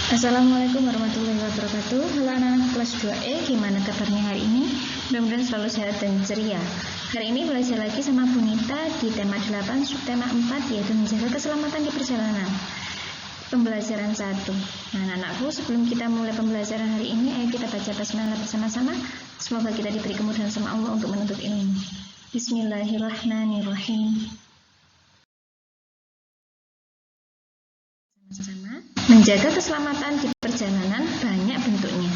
Assalamualaikum warahmatullahi wabarakatuh. Halo anak-anak kelas 2E, gimana kabarnya hari ini? Mudah-mudahan selalu sehat dan ceria. Hari ini belajar lagi sama Bunita di tema 8, subtema 4, yaitu menjaga keselamatan di perjalanan. Pembelajaran 1. Nah, anak-anakku, sebelum kita mulai pembelajaran hari ini, ayo kita baca basmalah bersama-sama. Semoga kita diberi kemudahan sama Allah untuk menuntut ilmu. Bismillahirrahmanirrahim. Sama-sama. Menjaga keselamatan di perjalanan banyak bentuknya.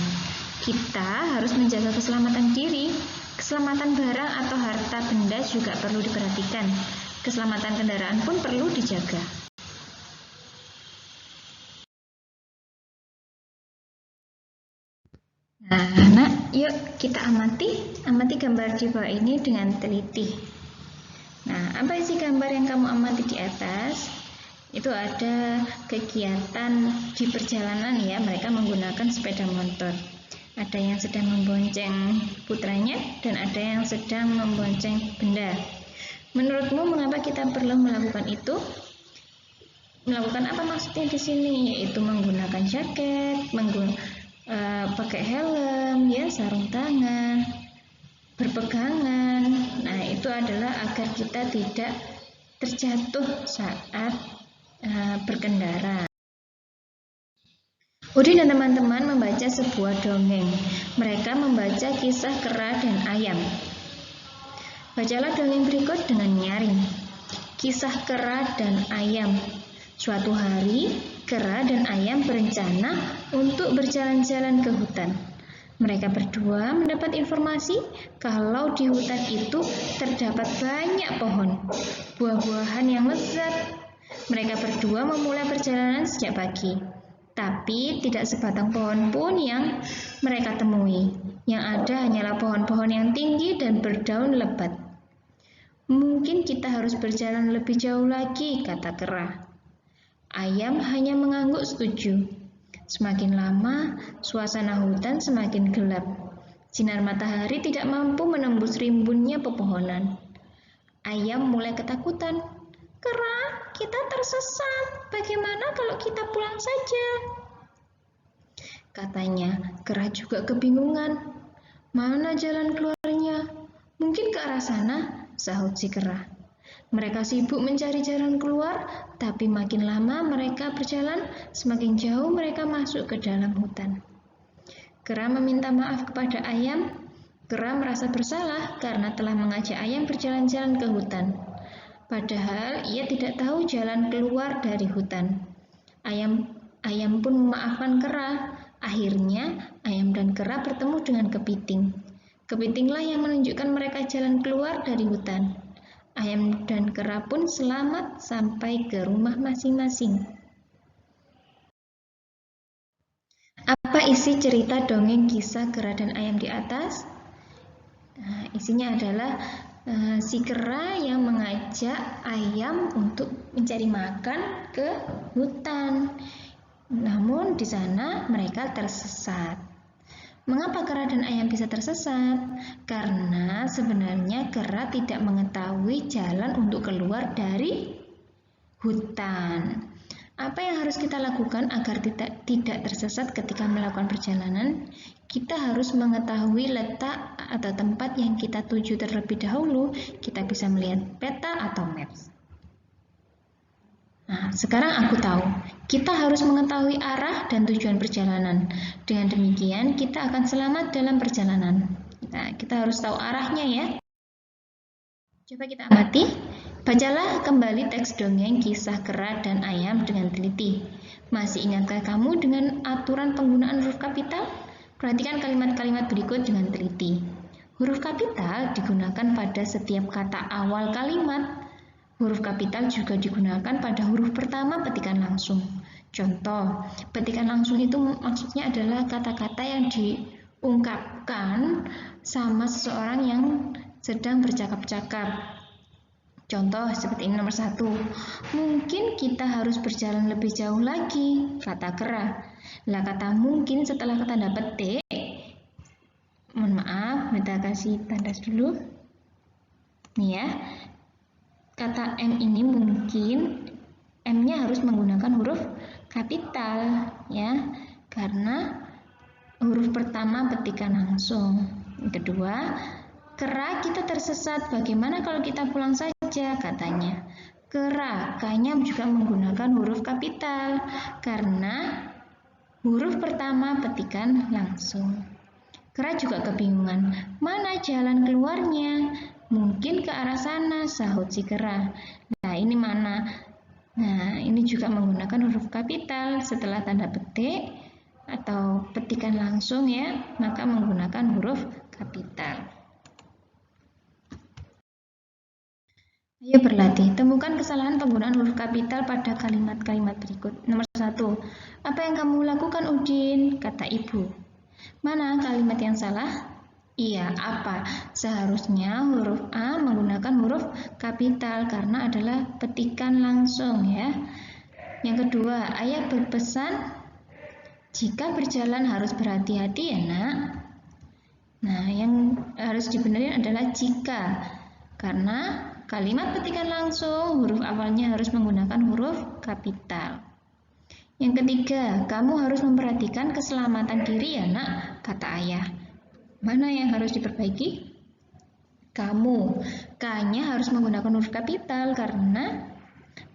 Kita harus menjaga keselamatan diri, keselamatan barang atau harta benda juga perlu diperhatikan. Keselamatan kendaraan pun perlu dijaga. Nah, yuk kita amati gambar di bawah ini dengan teliti. Nah, apa isi gambar yang kamu amati di atas? Itu ada kegiatan di perjalanan ya, mereka menggunakan sepeda motor. Ada yang sedang membonceng putranya dan ada yang sedang membonceng benda. Menurutmu mengapa kita perlu melakukan itu? Melakukan apa maksudnya di sini? Yaitu menggunakan jaket, pakai helm, ya, sarung tangan, berpegangan. Nah, itu adalah agar kita tidak terjatuh saat berkendara. Udin dan teman-teman membaca sebuah dongeng. Mereka membaca kisah kera dan ayam. Bacalah dongeng berikut dengan nyaring. Kisah kera dan ayam. Suatu hari, kera dan ayam berencana untuk berjalan-jalan ke hutan. Mereka berdua mendapat informasi kalau di hutan itu terdapat banyak pohon, buah-buahan yang lezat. Mereka berdua memulai perjalanan sejak pagi, tapi tidak sebatang pohon pun yang mereka temui. Yang ada hanyalah pohon-pohon yang tinggi dan berdaun lebat. Mungkin kita harus berjalan lebih jauh lagi, kata kera. Ayam hanya mengangguk setuju. Semakin lama, suasana hutan semakin gelap. Sinar matahari tidak mampu menembus rimbunnya pepohonan. Ayam mulai ketakutan. Kera, kita tersesat. Bagaimana kalau kita pulang saja? Katanya, kera juga kebingungan. Mana jalan keluarnya? Mungkin ke arah sana, sahut si kera. Mereka sibuk mencari jalan keluar, tapi makin lama mereka berjalan, semakin jauh mereka masuk ke dalam hutan. Kera meminta maaf kepada ayam. Kera merasa bersalah karena telah mengajak ayam berjalan-jalan ke hutan. Padahal ia tidak tahu jalan keluar dari hutan. Ayam pun memaafkan kera. Akhirnya ayam dan kera bertemu dengan kepiting. Kepitinglah yang menunjukkan mereka jalan keluar dari hutan. Ayam dan kera pun selamat sampai ke rumah masing-masing. Apa isi cerita dongeng kisah kera dan ayam di atas? Nah, isinya adalah si kera yang mengajak ayam untuk mencari makan ke hutan. Namun di sana mereka tersesat. Mengapa kera dan ayam bisa tersesat? Karena sebenarnya kera tidak mengetahui jalan untuk keluar dari hutan. Apa yang harus kita lakukan agar tidak tersesat ketika melakukan perjalanan? Kita harus mengetahui letak atau tempat yang kita tuju terlebih dahulu. Kita bisa melihat peta atau maps. Nah, sekarang aku tahu, kita harus mengetahui arah dan tujuan perjalanan. Dengan demikian, kita akan selamat dalam perjalanan. Nah, kita harus tahu arahnya ya. Coba kita amati. Bacalah kembali teks dongeng kisah kera dan ayam dengan teliti. Masih ingatkah kamu dengan aturan penggunaan huruf kapital? Perhatikan kalimat-kalimat berikut dengan teliti. Huruf kapital digunakan pada setiap kata awal kalimat. Huruf kapital juga digunakan pada huruf pertama petikan langsung. Contoh, petikan langsung itu maksudnya adalah kata-kata yang diungkapkan sama seseorang yang sedang bercakap-cakap. Contoh seperti ini nomor 1. Mungkin kita harus berjalan lebih jauh lagi, kata kera. Lah kata mungkin setelah tanda petik, mohon maaf, kita kasih tanda dulu. Nih ya. Kata M ini mungkin M-nya harus menggunakan huruf kapital ya, karena huruf pertama petikan langsung. Yang kedua, kera kita tersesat, bagaimana kalau kita pulang saja katanya. Kera, K-nya juga menggunakan huruf kapital karena huruf pertama petikan langsung. Kera juga kebingungan, mana jalan keluarnya? Mungkin ke arah sana, sahut si kera. Nah, ini mana? Nah, ini juga menggunakan huruf kapital. Setelah tanda petik atau petikan langsung ya, maka menggunakan huruf kapital. Ayo berlatih, temukan kesalahan penggunaan huruf kapital pada kalimat-kalimat berikut. Nomor 1, apa yang kamu lakukan Udin? Kata ibu. Mana kalimat yang salah? Iya, apa? Seharusnya huruf A menggunakan huruf kapital karena adalah petikan langsung ya. Yang kedua, ayah berpesan jika berjalan harus berhati-hati ya nak. Nah, yang harus dibenerin adalah jika, karena kalimat petikan langsung huruf awalnya harus menggunakan huruf kapital. Yang ketiga, kamu harus memperhatikan keselamatan diri ya nak, kata ayah. Mana yang harus diperbaiki? Kamu. K-nya harus menggunakan huruf kapital karena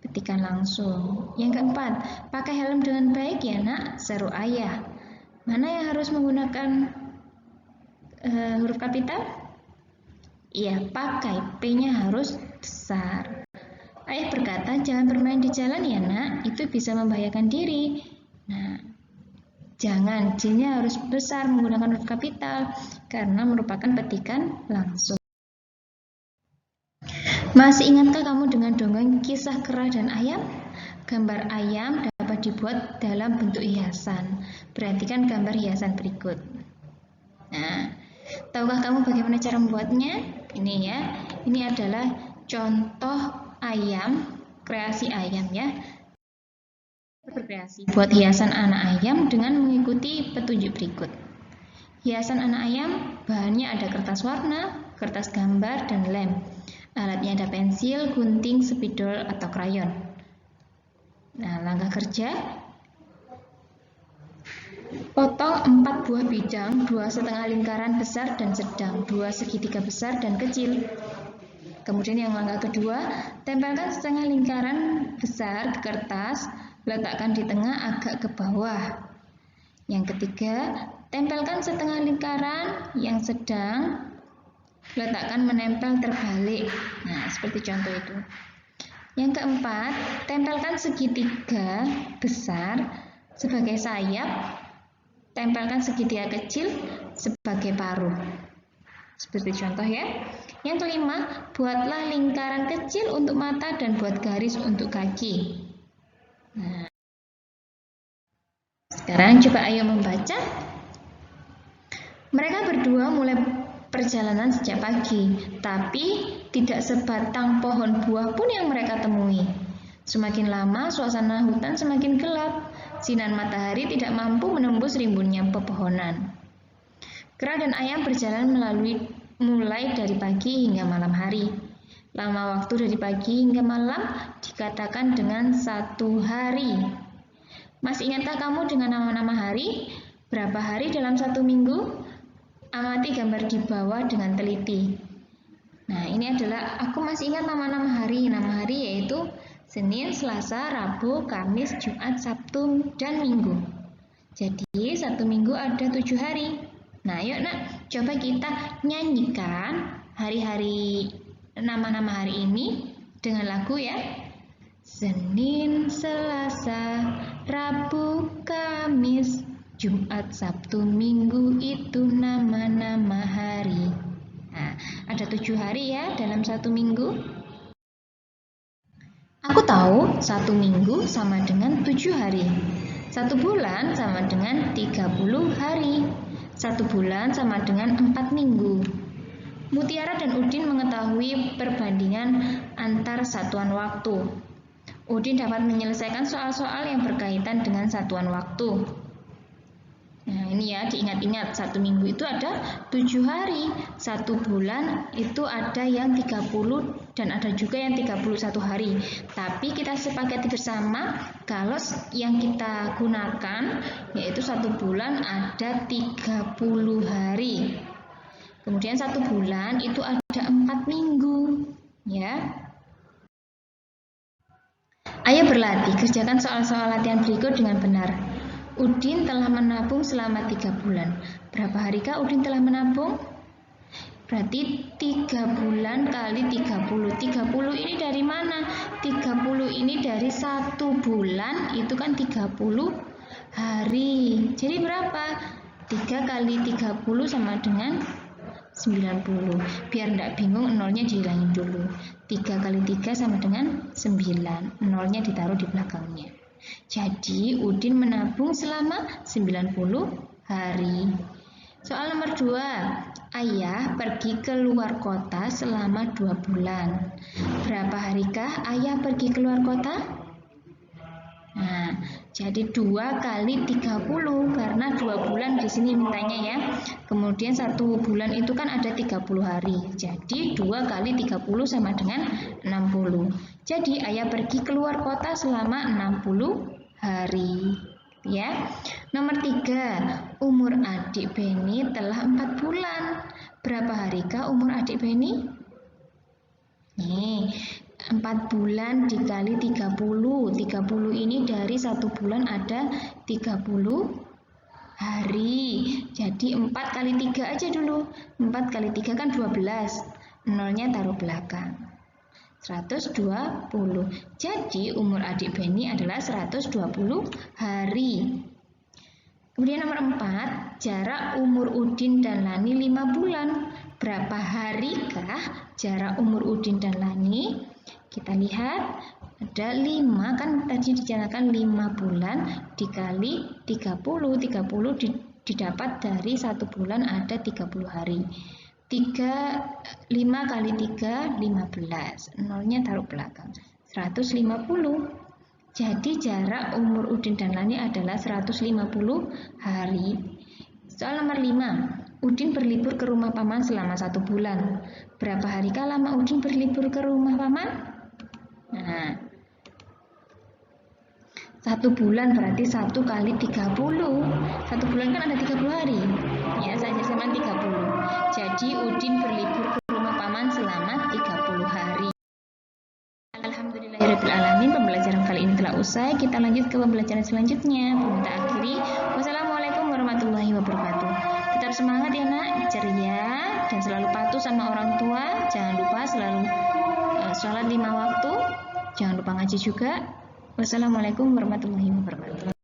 petikan langsung. Yang keempat, pakai helm dengan baik ya nak, seru ayah. Mana yang harus menggunakan huruf kapital? Iya, pakai. P-nya harus besar. Ayah berkata, jangan bermain di jalan ya nak, itu bisa membahayakan diri. Nah, jangan, J-nya harus besar menggunakan huruf kapital karena merupakan petikan langsung. Masih ingatkah kamu dengan dongeng kisah kera dan ayam? Gambar ayam dapat dibuat dalam bentuk hiasan. Perhatikan gambar hiasan berikut. Nah, tahukah kamu bagaimana cara membuatnya? Ini ya, ini adalah contoh ayam, kreasi ayam ya. Berkreasi buat hiasan anak ayam dengan mengikuti petunjuk berikut. Hiasan anak ayam, bahannya ada kertas warna, kertas gambar, dan lem. Alatnya ada pensil, gunting, spidol, atau krayon. Nah, langkah kerja. Potong 4 buah bidang, 2,5 lingkaran besar dan sedang, 2 segitiga besar dan kecil. Kemudian yang langkah kedua, tempelkan setengah lingkaran besar ke kertas, letakkan di tengah agak ke bawah. Yang ketiga, tempelkan setengah lingkaran yang sedang, letakkan menempel terbalik. Nah, seperti contoh itu. Yang keempat, tempelkan segitiga besar sebagai sayap, tempelkan segitiga kecil sebagai paruh. Seperti contoh ya. Yang kelima, buatlah lingkaran kecil untuk mata dan buat garis untuk kaki. Nah, sekarang coba ayo membaca. Mereka berdua mulai perjalanan sejak pagi, tapi tidak sebatang pohon buah pun yang mereka temui. Semakin lama, suasana hutan semakin gelap. Sinar matahari tidak mampu menembus rimbunnya pepohonan. Kera dan ayam berjalan mulai dari pagi hingga malam hari. Lama waktu dari pagi hingga malam dikatakan dengan 1 hari. Masih ingatkah kamu dengan nama-nama hari? Berapa hari dalam 1 minggu? Amati gambar di bawah dengan teliti. Nah, ini adalah, aku masih ingat nama-nama hari. Nama hari yaitu Senin, Selasa, Rabu, Kamis, Jumat, Sabtu, dan Minggu. Jadi 1 minggu ada 7 hari. Nah, yuk nak, coba kita nyanyikan hari-hari, nama-nama hari ini dengan lagu ya. Senin, Selasa, Rabu, Kamis, Jumat, Sabtu, Minggu, itu nama-nama hari. Nah, ada 7 hari ya dalam 1 minggu. Aku tahu 1 minggu sama dengan 7 hari. 1 bulan sama dengan 30 hari. 1 bulan sama dengan 4 minggu. Mutiara dan Udin mengetahui perbandingan antar satuan waktu. Udin dapat menyelesaikan soal-soal yang berkaitan dengan satuan waktu. Nah ini ya, diingat-ingat, 1 minggu itu ada 7 hari, 1 bulan itu ada yang 30 dan ada juga yang 31 hari. Tapi kita sepakati bersama kalau yang kita gunakan yaitu 1 bulan ada 30 hari. Kemudian 1 bulan itu ada 4 minggu, ya. Ayo berlatih, kerjakan soal-soal latihan berikut dengan benar. Udin telah menabung selama 3 bulan. Berapa harikah Udin telah menabung? Berarti 3 bulan kali 30. 30 ini dari mana? 30 ini dari 1 bulan, itu kan 30 hari. Jadi berapa? 3 kali 30 sama dengan 90. Biar tidak bingung, nolnya dihilangin dulu. 3 kali 3 sama dengan 9. Nolnya ditaruh di belakangnya. Jadi Udin menabung selama 90 hari. Soal nomor 2. Ayah pergi ke luar kota selama 2 bulan. Berapa harikah ayah pergi ke luar kota? Nah, jadi 2 kali 30 karena 2 bulan di sini mintanya ya. Kemudian 1 bulan itu kan ada 30 hari. Jadi 2 kali 30 sama dengan 60. Jadi ayah pergi keluar kota selama 60 hari. Ya. Nomor 3, umur adik Beni telah 4 bulan. Berapa harikah umur adik Beni? Nih, 4 bulan dikali 30. 30 ini dari 1 bulan ada 30 hari. Jadi 4 kali 3 aja dulu. 4 kali 3 kan 12. Nolnya taruh belakang. 120. Jadi umur adik Beni adalah 120 hari. Kemudian nomor 4, jarak umur Udin dan Lani 5 bulan. Berapa harikah jarak umur Udin dan Lani? Kita lihat ada 5, kan tadi dijalankan 5 bulan dikali 30. 30 didapat dari 1 bulan ada 30 hari. 5 kali 3, 15. Nolnya taruh belakang. 150. Jadi jarak umur Udin dan Lani adalah 150 hari. Soal nomor 5. Udin berlibur ke rumah paman selama 1 bulan. Berapa harikah lama Udin berlibur ke rumah paman? Nah, 1 bulan berarti 1 kali 30. 1 bulan kan ada 30 hari. Ya, saya sama 30. Jadi Udin berlibur ke rumah paman selama 30 hari. Alhamdulillahirrahmanirrahim. Pembelajaran kali ini telah usai. Kita lanjut ke pembelajaran selanjutnya. Kita akhiri. Wassalamualaikum warahmatullahi wabarakatuh. Tetap semangat ya nak, ceria, dan selalu patuh sama orang tua. Jangan lupa selalu sholat 5 waktu. Jangan lupa ngaji juga. Wassalamualaikum warahmatullahi wabarakatuh.